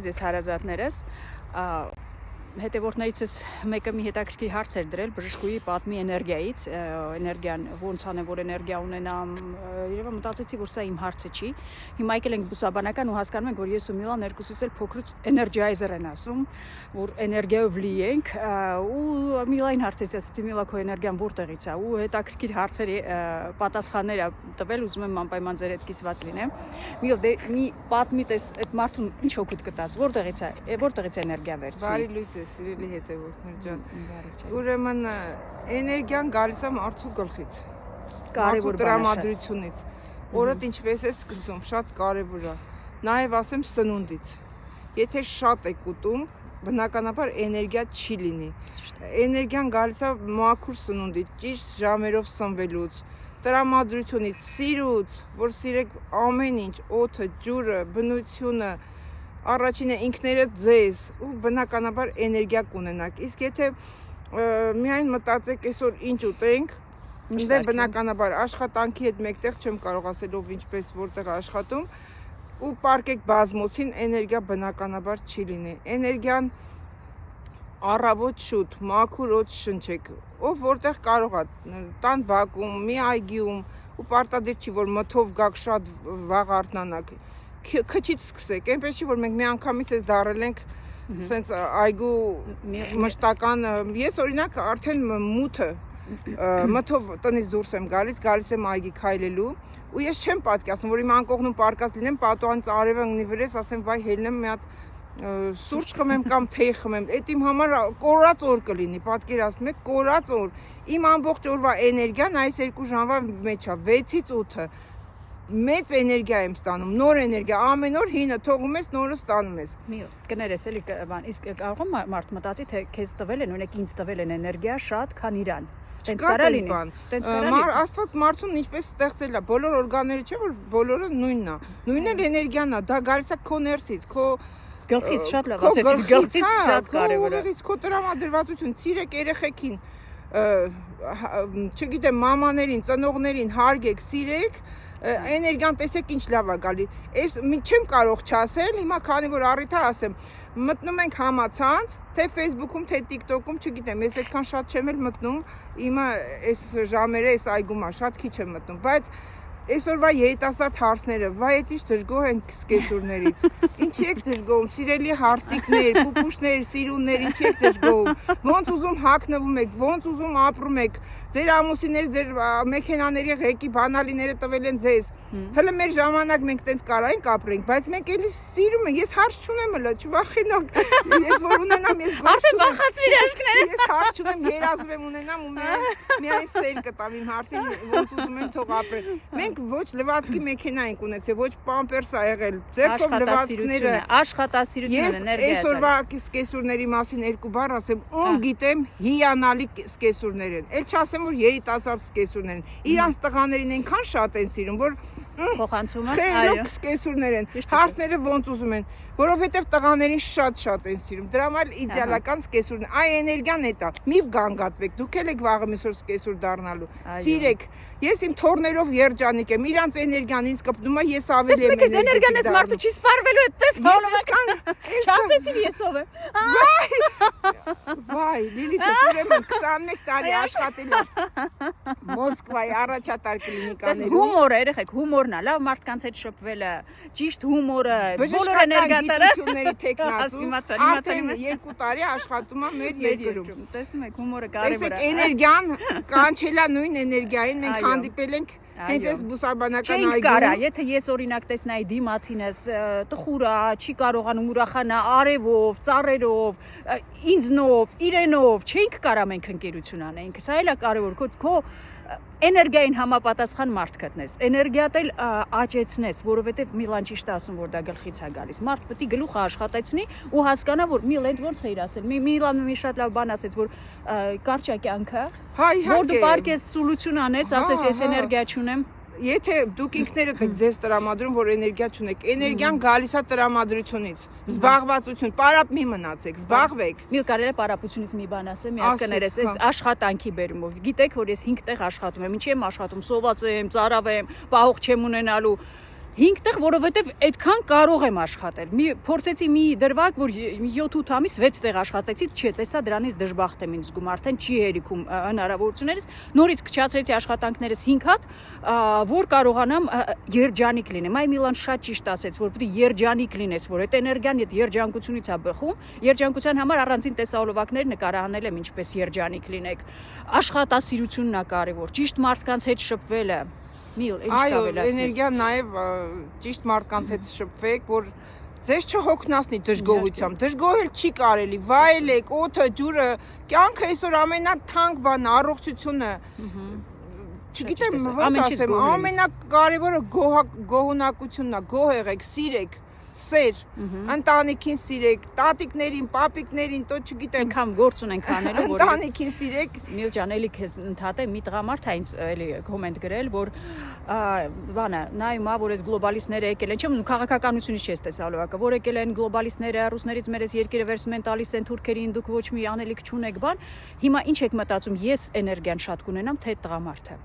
Ձեզ հարազատներս հետևորդներիցս մեկը մի հետաքրքիր հարց էր դրել բժշկուի պատմի էներգիայից, էներգիան ոնց անեմ, որ էներգիա ունենամ, երևի մտածեցի, որ սա իմ հարցը չի։ Հիմա եկել ենք բուսաբանական ու հասկանում ենք, որ ես ու Միլան երկուսս էլ փոքրուց էներգիայզեր են ասում, որ էներգիայով լի ենք, ու Միլային հարցերից ասեցի, Միլա, քո էներգիան որտեղից է, ու հետաքրքիր հարցերի պատասխաններ տվել, ուզում եմ անպայման ձեր հետ կիսված լինեմ։ Մի պատմի տես այդ մարդուն ինչ օգուտ կտաս, որտեղից է էներգիա վերցնում։ Սիրելի հետևորդներ ջան, ուրեմն էներգիան գալիս է մարդու գլխից, կարևոր տրամադրությունից, օրդ ինչպես է սկսում, շատ կարևոր է, նաև ասեմ սնունդից, եթե շատ եք ուտում, բնականաբար էներգիա չի լինի, էներգիան գալիս է մաքուր սնունդից, ճիշտ ժամերով սնվելուց, տրամադրությունից, սիրուց, որ սիրեք ամեն ինչ, օդը, ջուրը, բնությունը, առաջինը ինքներդ ձեզ ու բնականաբար էներգիա կունենաք, իսկ եթե միայն մտածեք այսօր ինչ ուտենք, դե բնականաբար աշխատանքի հետ մեկտեղ չեմ կարող ասել ով ինչպես որտեղ աշխատում ու պարկեք բազմոցին, էներգիա բնականաբար չի լինի, էներգիան առավոտ շուտ, մաքուր օդ շնչեք, ով որտեղ կարող է, տան բակում, մի այգիում ու պարտադիր չի, որ մթով գաք շատ վաղ արթնանաք, քչից սկսեք, այնպես չի, որ մենք մի անգամից ես դարել ենք սենց այգու մշտական, ես օրինակ արդեն մութը մթով տնից դուրս եմ գալիս եմ այգի քայլելու ու ես չեմ պատկերացնում, որ իմ անկողնում պարկած լինեմ, պատուհանից արևը ընկնի վրես, ասեմ վայ հելնեմ մի հատ սուրճ խմեմ կամ թեյ խմեմ, այդ իմ համար կորած օր կլինի, պատկերացնում եք, կորած օր, իմ ամբողջ օրվա էներգիան այս 2 ժամվա մեջ է, 6-ից 8-ը մեծ էներգիա եմ ստանում, նոր էներգիա, ամեն օր հինը թողում ես, նորը ստանում ես։ Կներես էլի, իսկ կարող եմ մարդ մտածի, թե քեզ տվել են, օրինակ ինձ տվել են էներգիա շատ, քան իրան։ Տենց կարա լինի։ Աստված մարդուն ինչպես ստեղծել է, բոլոր օրգանները չէ, որ բոլորը նույնն է։ Նույնն էլ էներգիան է, դա գալիս է քո ներսից, քո գլխից շատ լավ ասեցի, գլխից շատ կարևոր է։ Քո տրամադրվածություն, սիրեք երեխեքին, չգիտեմ, մամաներին, ծնողներին հարգեք, սիրեք, էներգիան տեսեք ինչ լավ է գալի, ես չեմ կարող չասել, հիմա քանի որ առիթ է ասեմ, մտնում ենք համացանց, թե Facebook-ում, թե TikTok-ում, չգիտեմ, ես այդքան շատ չեմ էլ մտնում, իմը այս ժամերը այս այգում է, շատ քիչ եմ մտնում, բայց այսօրվա երիտասարդ հարցները, վայ էդ ինչ դժգոհ են սկեսուրներից, ինչի եք դժգոհում, սիրելի հարսիկներ, պուպուշներ, սիրուններ, ինչի եք դժգոհում, ոնց ուզում հագնվում եք, ոնց ուզում ապրում եք, ձեր ամուսինները, ձեր մեքենաների ղեկի բանալիները տվել են ձեզ, հələ մեր ժամանակ մենք տենց կարայինք ապրենք, բայց մենք էլի սիրում ենք, ես հարց չունեմ հələ, չվախենոք, ես որ ունենամ, ես արդեն վախացրիր աշկները, ես հարց չունեմ, երազում եմ ունենամ ու միայն սեր կտամ իմ հարցին, ոնց ուզում եմ թող ապրել, մենք ոչ լվացքի մեքենա ենք ունեցել, ոչ պամպերս ա եղել, ձերքով լվացքները, աշխատասիրությունը, էներգիա։ Ես այսօրվա սկեսուրների մասին 2 բառ ասեմ, ում գիտեմ հիանալի սկեսուրներ են, էլ չասեմ որ երիտասարդ սկեսուրներ են, իրանց տղաներին այնքան շատ են սիրում, որ փոխանցում են, այո, սկեսուրներ են, հարցները ոնց ուզում են, որովհետև տղաներին շատ են սիրում, դրա համար իդեալական սկեսուրն է, այ էներգիան է դա, մի գանգատվեք, դուք էլ եք վաղը միսօր սկեսուր դառնալու, սիրեք, ես իմ թորներով երջանիկ եմ, իրանց էներգիան ինձ կպնում է, ես ավելի եմ էներգետիկ դառնում։ Ես էներգիան ես մարդու չի սպառվելու այդպես հոլովակ, չասեցիր ես ով եմ։ Վայ, Լիլիթը ուրեմն 21 տարի աշխատել է Մոսկվայի առաջատար կլինիկաներում։ Հումորը, երեխեք, հումորն է, լավ մարդկանց հետ շփվելը, ճիշտ հումորը, բոլոր էներգիաները թեկնածու, արդեն 2 տարի աշխատում է մեր երկրում։ Տեսնում եք, հումորը կարևոր է։ Տեսեք, էներգիան կանչելա նույն էներգիային, մենք հանդիպել ենք հենց այս բուսաբանական այգում։ Չենք կարա, եթե ես օրինակ տեսնայի դիմացինս տխուր է, չի կարողանում ուրախանա արևով, ծառերով, ինձնով, իրենով, չենք կարա մենք ընկերություն անենք։ Սա էլ է կարևոր, քո էներգիային համապատասխան մարդ գտնես, էներգիատ էլ աճեցնես, որովհետև Միլան ճիշտ է ասում, որ դա գլխից է գալիս, մարդ պետք է գլուխը աշխատեցնի ու հասկանա, որ Միլան ոնց էիր ասել, Միլան մի շատ լավ բան ասեց, որ կարճ է կյանքը, որ դու պարկես ծուլություն անես, ասես ես էներգիա չունեմ, Եթե դուք ինքներդ եք ձեզ տրամադրում, որ էներգիա չունեք, էներգիան գալիս է տրամադրությունից, զբաղվածություն, պարապ մի մնացեք, զբաղվեք։ Մի կարելի է պարապությունից մի բան ասեմ, մի հատ կներես, այս աշխատանքի բերումով։ Գիտեք, որ ես 5 տեղ աշխատում եմ, ինչի եմ աշխատում, սոված եմ, ծարավ եմ, պահող չեմ ունենալու։ 5 տեղ, որովհետև այդքան կարող եմ աշխատել։ Փորձեցի մի դրվագ, որ 7-8 ամիս 6 տեղ աշխատեցի, չէ, տեսա դրանից դժբախտ եմ ինձ զգում, արդեն չի հերիքում հնարավորություններից։ Նորից քչացրեցի աշխատանքներս 5 հատ, որ կարողանամ երջանիկ լինեմ։ Այ Միլան շատ ճիշտ ասեց, որ պետք է երջանիկ լինես, որ այդ էներգիան այդ երջանկությունից է բխում։ Երջանկության համար առանձին տեսահոլովակներ նկարահանել եմ ինչպես երջանիկ լինեք։ Աշխատասիրությունն է կարևոր, ճիշտ մարդկանց հետ շփվելը։ Այո, էներգիան նաև ճիշտ մարդկանց հետ շփվեք, որ ձեզ չհոգնածնի դժգոհությամբ։ Դժգոհել չի կարելի, վայելեք, օդը, ջուրը, կյանքը այսօր ամենաթանկ բանն է, առողջությունը։ Չգիտեմ, ոնց ասեմ, ամենակարևորը գոհունակությունն է, գոհ եղեք, սիրեք, սեր, ընտանիքին սիրեք, տատիկներին, պապիկներին, то չգիտեմ, անգամ գործ ունենք անելու, որ ընտանիքին սիրեք։ Միլ ջան, էլի քեզ ընդհատեմ, մի տղամարդ է ինձ էլի կոմենտ գրել, որ բանը, նայում ա, որ այս գլոբալիստները եկել են, չեմ ուզում քաղաքականությունից չես տեսալովակը, որ եկել են գլոբալիստները, ռուսներից մեր այս երկիրը վերցնում են տալիս են թուրքերին, դուք ոչ մի անելիք չունեք բան, հիմա ինչ եք մտածում, ես էներգիան շատ կունենամ, թե տղամարդը։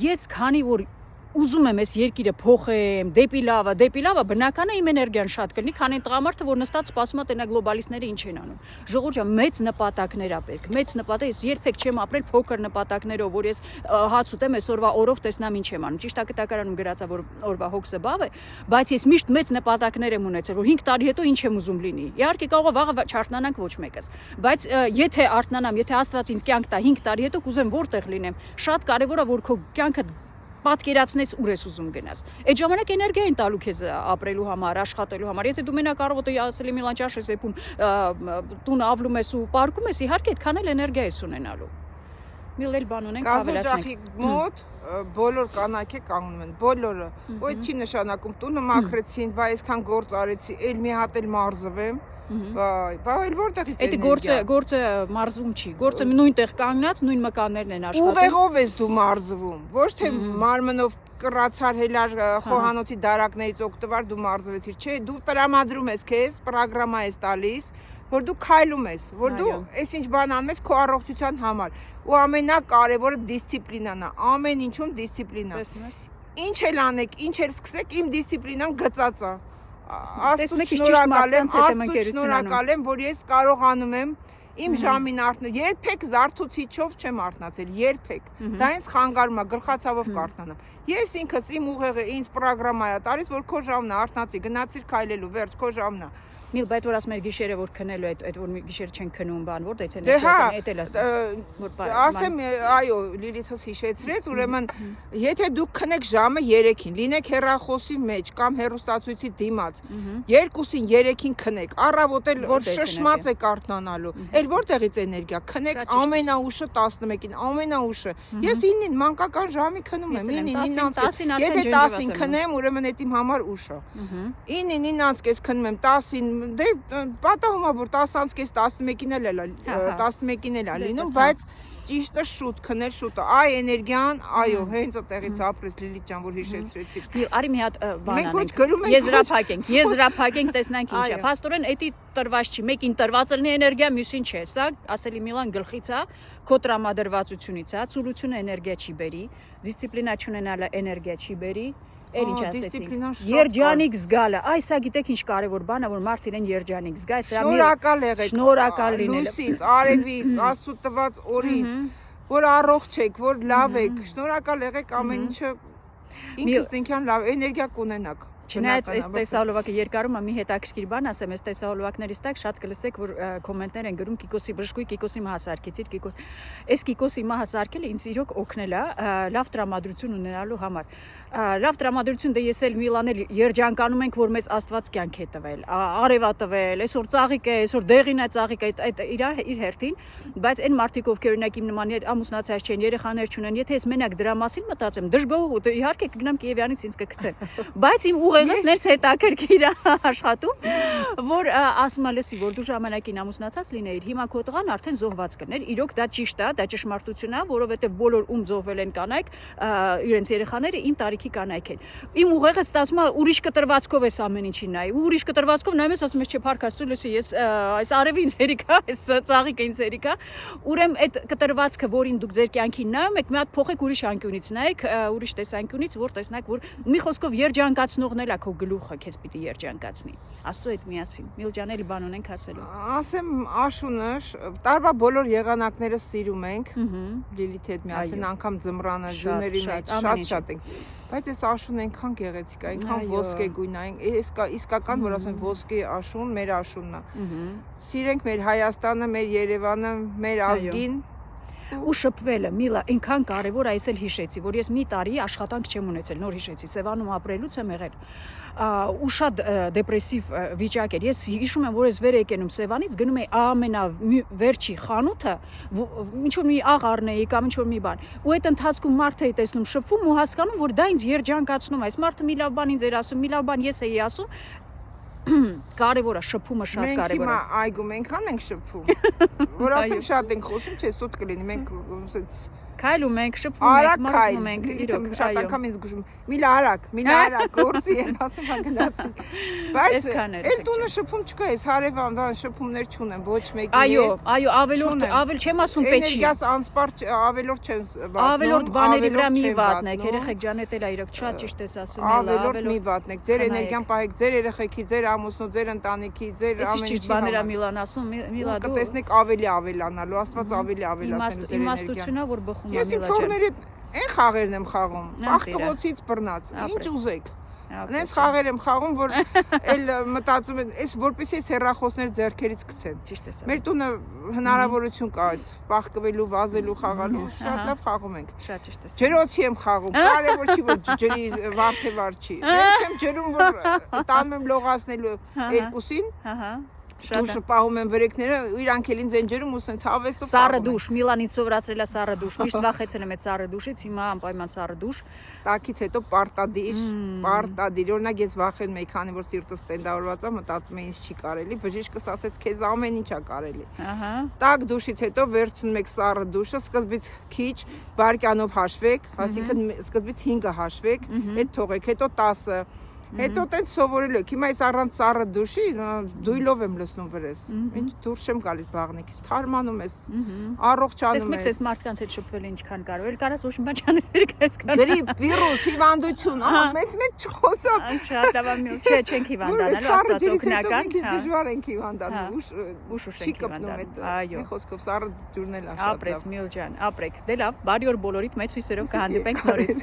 Ես քանի որ ուզում եմ այս երկիրը փոխեմ, դեպի լավը, բնական է իմ էներգիան շատ կլինի, քան այն տղամարդը, որ նստած սպասում է տենա գլոբալիստները ինչ են անում։ Ժողովուրդ ջան, մեծ նպատակներ ա պետք, մեծ նպատակ, ես երբեք չեմ ապրել փոքր նպատակներով, որ ես հաց ուտեմ այսօրվա օրով տեսնամ ինչ եմ անում։ Ճիշտ է կտակարանում գրածա, որ օրվա հոգսը բավ է, բայց ես միշտ մեծ նպատակներ եմ ունեցել, որ 5 տարի հետո ինչ եմ ուզում լինի։ Իհարկե կարող է վաղը չարթնանանք ոչ մեկս, բայց եթե արթնանամ, եթե Աստված ինձ կյանք տա 5 տարի հետո կուզեմ որտեղ լինեմ, շատ կարևոր է որ քո կյանքը պատկերացնես ուր ես ուզում գնաս։ Այդ ժամանակ էներգիա են տալու քեզ ապրելու համար, աշխատելու համար։ Եթե դու մենակ առավոտը ասելի Միլան ճաշ ես եփում, տուն ավլում ես ու պարկում ես, իհարկե այդքան էլ էներգիա ես ունենալու։ Միլել բան ունենք ավելացնենք։ Մոտ բոլոր կանայք է կանգնում են, բոլորը։ Ոյ չի նշանակում տունը մաքրեցին, բա այսքան գործ արեցի, էլ մի հատ էլ մարզվեմ։ Բայց որտեղից էներգիա։ Այդ գործը մարզում չի։ Գործը նույնտեղ կանգնած, նույն մկաններն են աշխատում։ Ուղեղով ես դու մարզվում, ոչ թե մարմնով կռացար հելար խոհանոցի դարակներից օգտվար դու մարզվեցիր, չէ, դու տրամադրում ես քեզ, պրոգրամա ես տալիս, որ դու քայլում ես, որ դու այսինչ բան անում ես քո առողջության համար։ Ու ամենակարևորը դիսցիպլինան է, ամեն ինչում դիսցիպլինա։ Ինչ էլ անեք, ինչ էլ սկսեք, իմ դիսցիպլինան գծած է։ Աստծո շնորհակալ եմ, որ ես կարողանում եմ իմ ժամին արթնել։ Երբեք զարթուցիչով չեմ արթնացել, երբեք։ Դա ինձ խանգարում է, գլխացավով կարթնանամ։ Ես ինքս իմ ուղեղը ինձ պրոգրամա է տալիս, որ քո ժամն է արթնացի, գնացիր քայլելու, վերջ քո ժամն է։ Միլ բայց որ ասում եք գիշերը որ քնելու այդ որ գիշեր չեն քնում բան որտե՞ց են էդ էլ ասեմ այո Լիլիթս հիշեցրեց ուրեմն եթե դուք քնեք ժամը 3-ին լինեք հեռախոսի մեջ կամ հեռուստացույցի դիմաց 2-ին 3-ին քնեք առավոտ էլ շշմած եք արթնանալու էլ որտեղից էներգիա քնեք ամենաուշը 11-ին ամենաուշը ես 9-ին մանկական ժամի քնում եմ 9-ին եթե 10-ին քնեմ ուրեմն այդ իմ համար ուշ է 9-ին 9:30 քնում եմ 10-ին դե պատահում է որ 10:11-ին էլ 11-ին էլ է լինում բայց ճիշտը շուտ քնել շուտը այ էներգիան այո հենց այդտեղից ապրեց Լիլիթ ջան որ հիշեցրեցիք արի մի հատ բան անենք եզրափակենք տեսնանք ինչ է փաստորեն էդի տրված չի մեկին տրված լինի էներգիա մյուսին չէ սա ասելի Միլան գլխից է քո տրամադրվածությունից է ծուլությունը էներգիա չի բերի դիսցիպլինա չունենալը էներգիա չի բերի Էլ ինչ ասեցին երջանիկ զգալը այ սա գիտեք ինչ կարևոր բան է որ մարդ իրեն երջանիկ զգա շնորհակալ եղեք շնորհակալ լինելը լույսից արևից աստծո տված օրից որ առողջ եք որ լավ եք շնորհակալ եղեք ամեն ինչը ինքս ինքյան լավ էներգիա կունենաք Չնայած այս տեսահոլովակը երկարում է մի հետաքրքիր բան ասեմ այս տեսահոլովակներից տակ շատ կլսեք որ կոմենտներ են գրում Կիկոսի բժշկուի Կիկոսի մահասարքեցիր Կիկոս այս Կիկոսի մահասարքելը ինձ իրոք օգնել է լավ տրամադրություն ունենալու համար լավ տրամադրություն դե ես էլ Միլանել երջանկանում ենք որ մեզ Աստված կյանք է տվել արևա տվել այսօր ծաղիկ է այսօր դեղին է ծաղիկ է այդ իր հերթին բայց այն մարդիկ ովքեր օրինակ իմ նման ամուսնացած չեն երեխաներ չունեն եթե ես մենակ դրա մասին մտածեմ դժգոհ իհարկե կգնամ Կիևյանից ինձ կգցեն բայց իմ ուղեղս նենց հետաքրքիր է աշխատում, որ ասում է լսի, որ դու ժամանակին ամուսնացած լինեիր, հիմա քո տղան արդեն զոհված կներ։ Իրոք դա ճիշտ է, դա ճշմարտություն է, որովհետև բոլոր ում զոհվել են կանայք, իրենց երեխաները իմ տարիքի կանայք են։ Իմ ուղեղը ստացվում է ուրիշ կտրվածքով էս ամեն ինչին նայ։ Ու ուրիշ կտրվածքով նայում ես, ասում ես, չէ, փառք Աստծո, լսի, ես այս արևի ինձ հերիք է, այս ծաղիկը ինձ հերիք է։ Ուրեմն այդ կտրվածքը, որին դուք ձեր կյանքին նայում եք, մի հատ փոխեք ուրիշ անկյունից նայեք, ուրիշ տեսանկյունից, որ տեսնեք, որ մի խոսքով երջանկացնողն էլ է քո գլուխը, քեզ պիտի երջանկացնի։ Աստծո հետ միասին։ Միլջան, էլի բան ունենք ասելու։ Ասեմ Աշունը, տարվա բոլոր եղանակները սիրում ենք։ Լիլիթի հետ միասին, անգամ ձմռանը, ջուների մեջ շատ ենք։ Բայց այս Աշունը այնքան գեղեցիկ է, այնքան ոսկե գույն է, իսկական, որ ասում են ոսկե Աշուն, մեր Աշունն է։ Սիրենք մեր Հայաստանը, մեր Երևանը, մեր ազգին։ Ու շփվելը, Միլա, այնքան կարևոր է, այս էլ հիշեցի, որ ես մի տարի աշխատանք չեմ ունեցել, նոր հիշեցի, Սևանում ապրելուց եմ եղել։ Ու շատ դեպրեսիվ վիճակ էր։ Ես հիշում եմ, որ ես վեր եկենում Սևանից, գնում էի ամենավերջի խանութը, ինչ որ մի աղ առնեի կամ ինչ որ մի բան։ Ու այդ ընթացքում մարդ էի տեսնում, շփվում ու հասկանում, որ դա ինձ երջանկացնում է։ Այս մարդը մի լավ բան ինձ էր ասում, մի լավ բան ես էի ասում։ Կարևոր է, շփումը շատ կարևոր է։ Մենք հիմա այգում այնքան ենք շփվում, որ ասեմ շատ ենք խոսում, չէ, սուտ կլինի, մենք ասենց քայլում ենք, շփվում ենք, մրցում ենք, իրոք, շատ անգամ ինձ գժում։ Միլա արագ, գործի են, ասում հա գնացի։ Բայց էլ տունը շփում չկա, այս հարևան շփումներ չունեմ, ոչ մեկի։ Այո, ավել չեմ ասում պեչի։ Էներգիաս անսպար ավելորդ չեմ վատնում։ Ավելորդ բաների վրա մի վատնեք, երեխեք ջան, էդ էլ է իրոք շատ ճիշտ ես ասում, ավելորդ մի վատնեք, ձեր էներգիան պահեք, ձեր երեխեքի, ձեր ամուսնու, ձեր ընտանիքի, ձեր ամեն ինչի բաներ Միլան ասում, Միլա դու կտեսնեք ավելի ավելանալու, Աստված ավելի ավելացնելու ձեր էներգիան։ Իմաստությունա որ բխում է Ես իմ թողների այն խաղերն եմ խաղում, աղտոտից բռնած, ինչ ուզեք։ Այնպես խաղեր եմ խաղում, որ էլ մտածում եմ, այս որպեսզի այս հեռախոսներ ձեռքերից գցեն։ Ճիշտ ես։ Մեր տունը հնարավորություն կա այդ բախկվելու, վազելու, խաղալու, շատ լավ խաղում ենք։ Շատ ճիշտ ես։ Ջրոցի եմ խաղում, կարևոր չի որ ջրի վարդեվար չի։ Ես եմ ջրում որ տանում եմ լողացնելու երկուսին։ Ահա Դուշը պահում են վրեքները, իրանք էլ ինձ են ջերում ու սենց հավեսով Սառը դուշ, Միլանից սովորացրել է սառը դուշ, միշտ վախեցել եմ այդ սառը դուշից, հիմա անպայման սառը դուշ։ Տակից հետո պարտադիր, օրինակ ես վախենում էի, քանի որ սիրտս տենդավորված է, մտածում եմ ինձ չի կարելի, բժիշկս ասեց քեզ ամեն ինչ է կարելի։ Ահա։ Տակ դուշից հետո վերցնում եք սառը դուշը, սկզբից քիչ վայրկյանով հաշվեք, այսինքն սկզբից 5-ը հաշվեք, այդ թողեք, հետո 10-ը Հետո տենց սովորել եք, հիմա այս առանց սառը դուշի դույլով եմ լսնում վրես, ինչ դուրս չեմ գալիս բաղնիկից, թարմանում ես, առողջանում ես։ Տեսնեք, այս մարդկանց հետ շփվել ինչքան կարող, էլ կարաս ոչ մի բան չանես այսքան։ Գրիպ, վիրուս, հիվանդություն, մեծ չխոսա։ Շատ լավ է, չէ, չենք հիվանդանալու, Աստված օգնական։ Դժվար ենք հիվանդանում, ուշ չի կպնում այդ։ Մի խոսքով սառը ջուրն էլ է շատ լավ։ Ապրես, Միլ ջան, ապրեք։ Դե լավ, բարի օր բոլորիդ, մեծ հույսերով կհանդիպենք նորից։